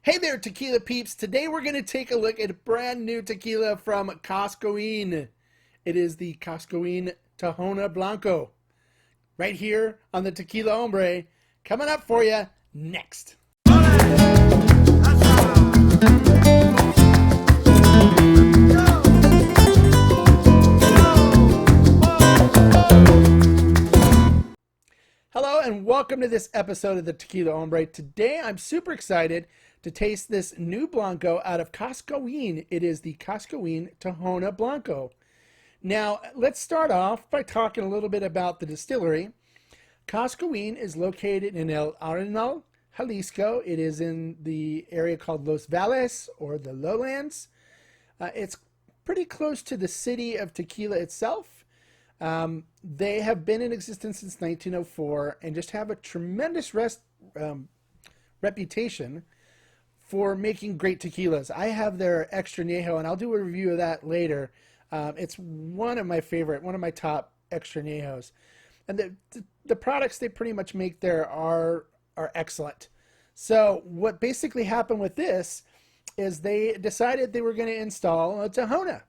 Hey there, tequila peeps. Today we're going to take a look at a brand new tequila from Cascahuin. It is the Cascahuin Tahona Blanco. Right here on the Tequila Hombre. Coming up for you next. Hello and welcome to this episode of the Tequila Hombre. Today I'm super excited to taste this new Blanco out of Cascahuin. It is the Cascahuin Tahona Blanco. Now, let's start off by talking a little bit about the distillery. Cascahuin is located in El Arenal, Jalisco. It is in the area called Los Valles, or the Lowlands. It's pretty close to the city of Tequila itself. They have been in existence since 1904 and just have a tremendous reputation for making great tequilas. I have their extra añejo, and I'll do a review of that later. It's one of my favorite, one of my top extra añejos. And the products they pretty much make there are excellent. So what basically happened with this is they decided they were going to install a Tahona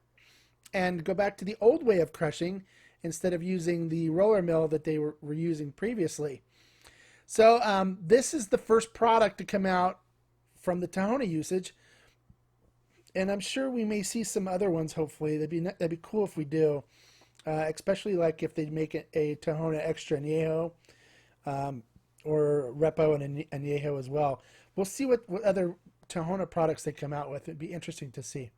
and go back to the old way of crushing instead of using the roller mill that they were using previously. So this is the first product to come out from the Tahona usage, and I'm sure we may see some other ones. Hopefully, that'd be cool if we do, especially like if they make a Tahona extra añejo or repo and añejo as well. We'll see what other Tahona products they come out with. It'd be interesting to see.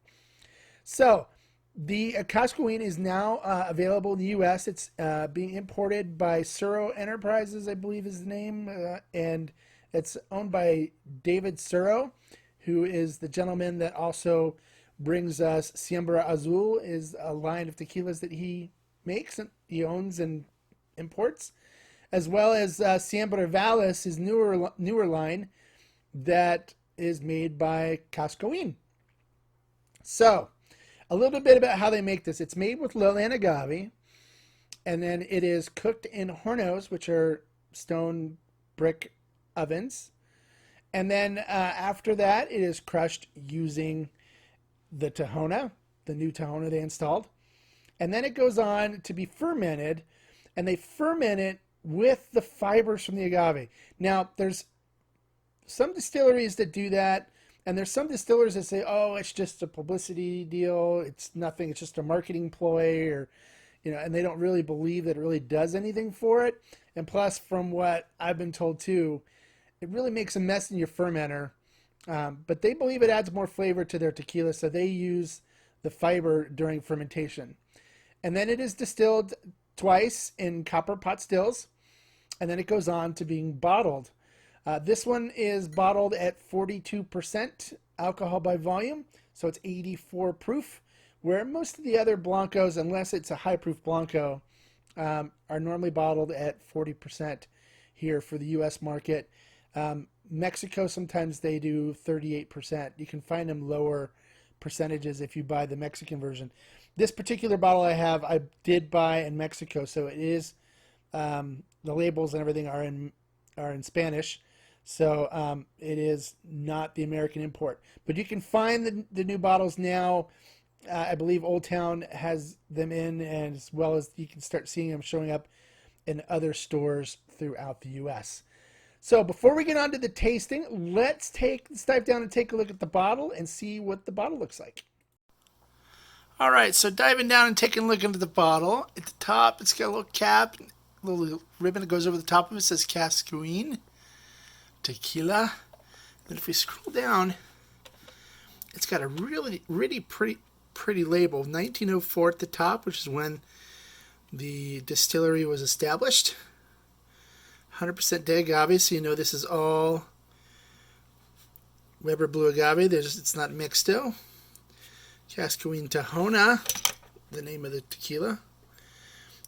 So the Cascahuin is now available in the U.S. It's being imported by Suro Enterprises, I believe is the name, and it's owned by David Suro, who is the gentleman that also brings us Siembra Azul, is a line of tequilas that he makes and he owns and imports, as well as Siembra Valles, his newer line that is made by Cascahuin. So a little bit about how they make this. It's made with lowland agave, and then it is cooked in hornos, which are stone brick ovens. And then after that, it is crushed using the Tahona, the new Tahona they installed. And then it goes on to be fermented, and they ferment it with the fibers from the agave. Now, there's some distilleries that do that, and there's some distillers that say, oh, it's just a publicity deal. It's nothing. It's just a marketing ploy, or, and they don't really believe that it really does anything for it. And plus, from what I've been told too, it really makes a mess in your fermenter. But they believe it adds more flavor to their tequila, so they use the fiber during fermentation. And then it is distilled twice in copper pot stills, and then it goes on to being bottled. This one is bottled at 42% alcohol by volume, so it's 84 proof, where most of the other Blancos, unless it's a high proof Blanco, are normally bottled at 40% here for the U.S. market. Mexico, sometimes they do 38%. You can find them lower percentages if you buy the Mexican version. This particular bottle I did buy in Mexico, so it is, the labels and everything are in Spanish. So it is not the American import. But you can find the new bottles now. I believe Old Town has them in, and as well as you can start seeing them showing up in other stores throughout the U.S. So before we get on to the tasting, let's dive down and take a look at the bottle and see what the bottle looks like. All right, so diving down and taking a look into the bottle. At the top, it's got a little cap, a little ribbon that goes over the top of it. It says Cascahuin Tequila. Then if we scroll down, it's got a really pretty label, 1904 at the top, which is when the distillery was established. 100% de agave, so you know this is all Weber Blue Agave. It's not mixed still. Cascahuin Tahona, the name of the tequila.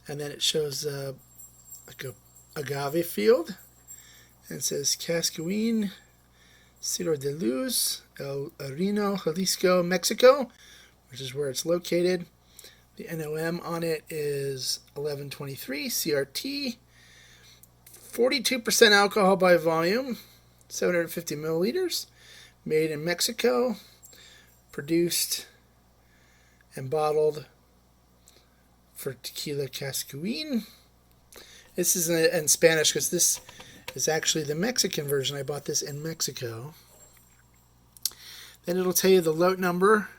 And then it shows like a agave field. And it says Cascahuin, Cerro de Luz, El Areno, Jalisco, Mexico, which is where it's located. The NOM on it is 1123 CRT. 42% alcohol by volume, 750 milliliters. Made in Mexico, produced and bottled for Tequila Cascahuin. This is in Spanish because this is actually the Mexican version. I bought this in Mexico. Then it'll tell you the lot number,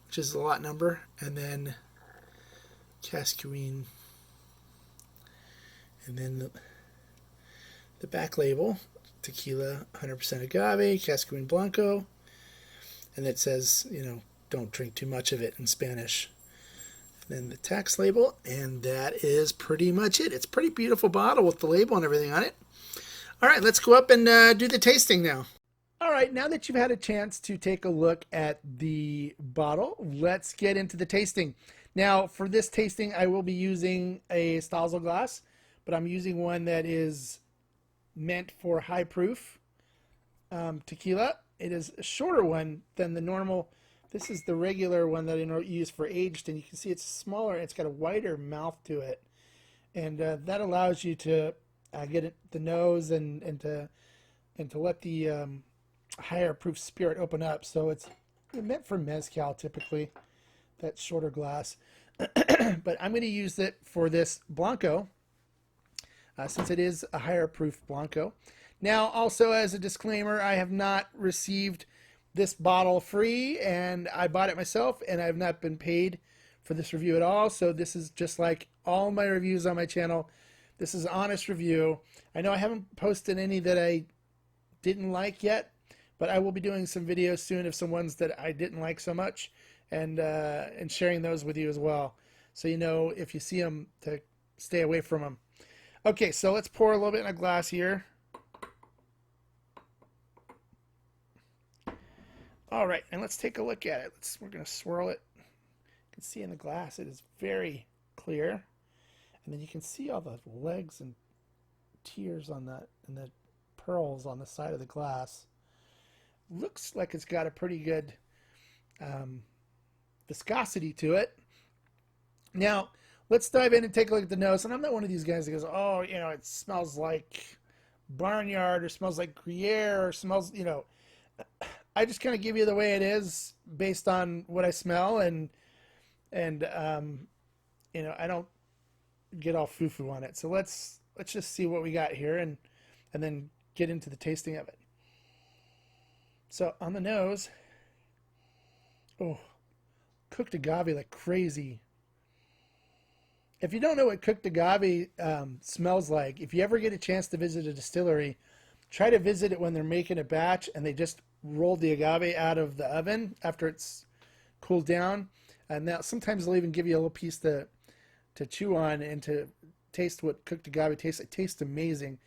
which is the lot number, and then Cascahuin. And then the back label, Tequila 100% agave, Cascahuin Blanco. And it says, you know, don't drink too much of it in Spanish. And then the tax label, and that is pretty much it. It's a pretty beautiful bottle with the label and everything on it. All right, let's go up and do the tasting now. All right, now that you've had a chance to take a look at the bottle, let's get into the tasting. Now, for this tasting, I will be using a Stahlzel glass, but I'm using one that is meant for high proof tequila. It is a shorter one than the normal. This is the regular one that I use for aged, and you can see it's smaller. It's got a wider mouth to it, and that allows you to get it, the nose and to let the higher proof spirit open up. So it's meant for mezcal typically, that shorter glass. But I'm going to use it for this Blanco since it is a higher proof Blanco. Now, also as a disclaimer, I have not received this bottle free, and I bought it myself, and I have not been paid for this review at all. So this is just like all my reviews on my channel. This is an honest review. I know I haven't posted any that I didn't like yet, but I will be doing some videos soon of some ones that I didn't like so much, and sharing those with you as well, so you know if you see them to stay away from them. Okay, so let's pour a little bit in a glass here. All right, and let's take a look at it. We're going to swirl it. You can see in the glass it is very clear, and then you can see all the legs and tears on that, and the pearls on the side of the glass. Looks like it's got a pretty good viscosity to it. Now, let's dive in and take a look at the nose. And I'm not one of these guys that goes, oh, you know, it smells like barnyard, or smells like Gruyere, or smells, you know. I just kind of give you the way it is based on what I smell, and you know, I don't get all foo-foo on it. So let's just see what we got here, and then get into the tasting of it. So on the nose, oh, cooked agave like crazy. If you don't know what cooked agave smells like, if you ever get a chance to visit a distillery, try to visit it when they're making a batch and they just rolled the agave out of the oven after it's cooled down. And now sometimes they'll even give you a little piece to chew on and to taste what cooked agave tastes. It tastes amazing,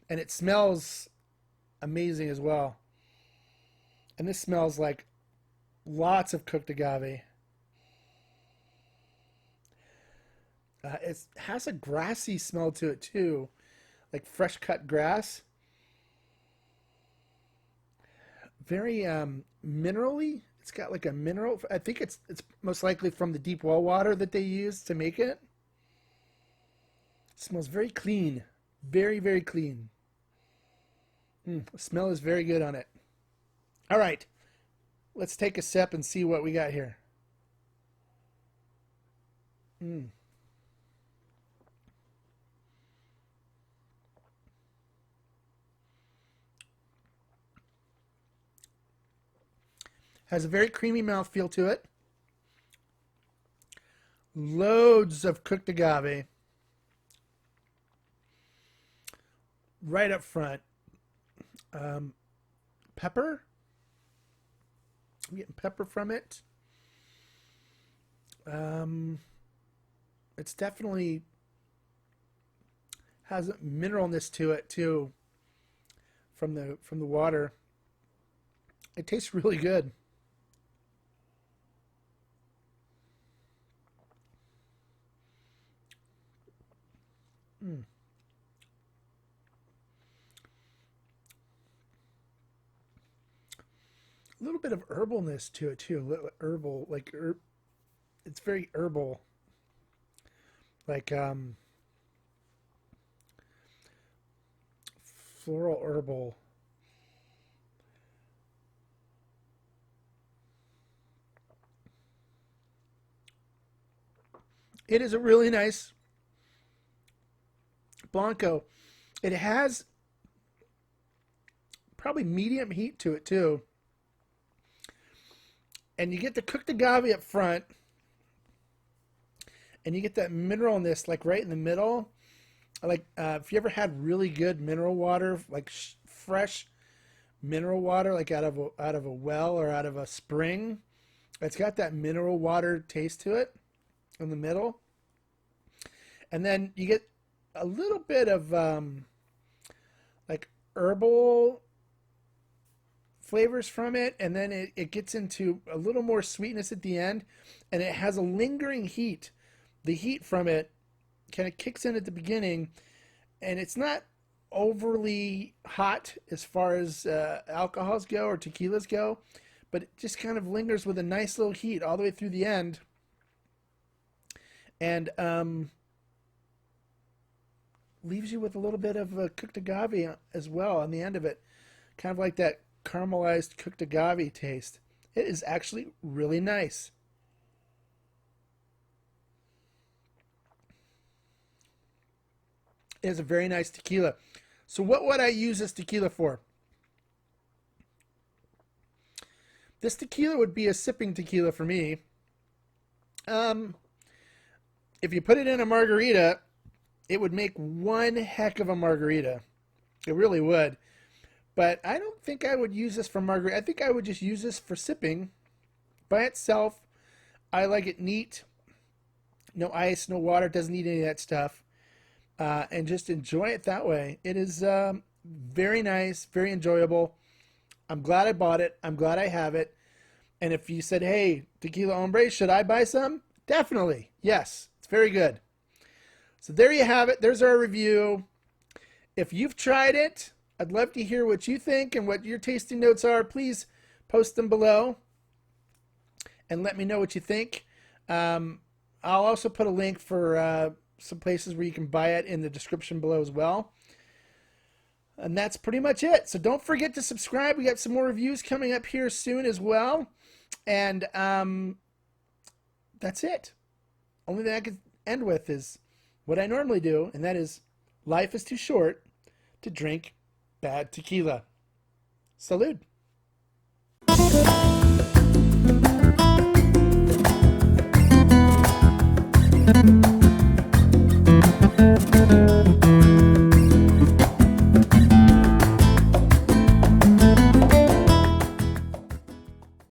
and it smells amazing as well. And this smells like lots of cooked agave. It has a grassy smell to it too, like fresh cut grass. Very minerally. It's got like a mineral. I think it's most likely from the deep well water that they use to make it. It smells very clean, very, very clean. The smell is very good on it. All right, let's take a sip and see what we got here. Has a very creamy mouthfeel to it. Loads of cooked agave. Right up front. Pepper. I'm getting pepper from it. It's definitely has a mineralness to it too from the water. It tastes really good. A little bit of herbalness to it too. A little herbal, like it's very herbal. Like floral herbal. It is a really nice Blanco. It has probably medium heat to it too. And you get the cooked agave up front. And you get that mineralness like right in the middle. Like if you ever had really good mineral water, like fresh mineral water, like out of a well or out of a spring, it's got that mineral water taste to it in the middle. And then you get a little bit of like herbal flavors from it, and then it gets into a little more sweetness at the end, and it has a lingering heat. The heat from it kind of kicks in at the beginning, and it's not overly hot as far as alcohols go or tequilas go, but it just kind of lingers with a nice little heat all the way through the end. And leaves you with a little bit of cooked agave as well on the end of it. Kind of like that caramelized cooked agave taste. It is actually really nice. It is a very nice tequila. So what would I use this tequila for? This tequila would be a sipping tequila for me. If you put it in a margarita, it would make one heck of a margarita. It really would. But I don't think I would use this for margarita. I think I would just use this for sipping by itself. I like it neat. No ice, no water. Doesn't need any of that stuff. And just enjoy it that way. It is very nice, very enjoyable. I'm glad I bought it. I'm glad I have it. And if you said, hey, Tequila Hombre, should I buy some? Definitely. Yes, it's very good. So there you have it. There's our review. If you've tried it, I'd love to hear what you think and what your tasting notes are. Please post them below and let me know what you think. I'll also put a link for some places where you can buy it in the description below as well. And that's pretty much it. So don't forget to subscribe. We got some more reviews coming up here soon as well. And that's it. Only thing I could end with is what I normally do, and that is life is too short to drink bad tequila. Salud.